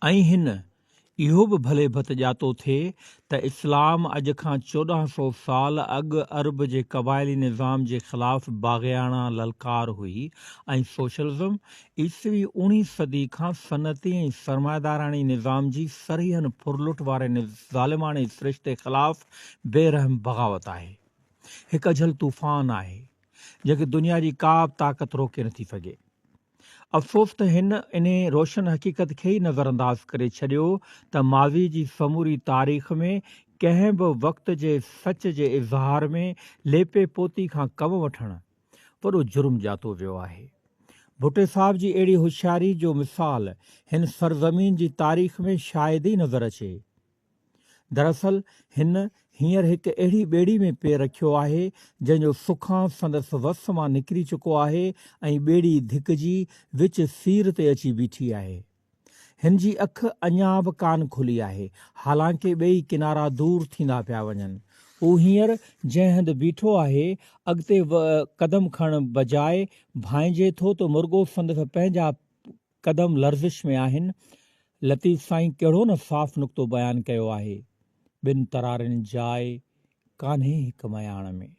ऐं हिन इहो बि भले भत ॼातो थिए त इस्लाम अॼु खां 1400 साल अॻु अरब जे क़बाइली निज़ाम जे ख़िलाफ़ बाग़ियाना ललकार हुई ऐं सोशलिज़म ईसवी 19 सदी खां सनती ऐं सरमायादाराणी निज़ाम जी सरीहन फुरलुट वारे ज़ालिमाणे सिरिश्ते ख़िलाफ़ बेरहम बग़ावत आहे। हिकु अझल तूफ़ान आहे जंहिंखे दुनिया जी का बि ताक़त रोके नथी सघे। अफ़सोस त हिन इन रोशन हक़ीक़त खे ई नज़रअंदाज़ करे छॾियो त माज़ी जी समूरी तारीख़ में कंहिं बि वक़्त जे सच जे इज़हार में लेपे पोती खां कमु वठणु वॾो जुर्म ॼातो वियो आहे। भुट्टे साहिब जी अहिड़ी होशियारी जो मिसाल हिन सरज़मीन जी तारीख़ में शायदि ई नज़र अचे। दरअसल हिन हींअर हिकु अहिड़ी ॿेड़ी में पेर रखियो आहे जंहिंजो सुखां संदसि वस मां निकिरी चुको आहे ऐं ॿेड़ी धिकजी विच सीर ते अची बीठी आहे। हिन जी अखि अञा बि कान खुली आहे, हालांकि ॿई किनारा दूर थींदा पिया वञनि। हू हींअर जंहिं हंधि बीठो आहे अॻिते क़दम खणण बजाए भांइजे थो त मुर्गो संदसि पंहिंजा क़दम लर्ज़िश में आहिनि। लतीफ़ साईं कहिड़ो न साफ़ नुक़्तो बयानु कयो आहे, ॿिनि तरारनि जाइ कान्हे हिकु मयाण में।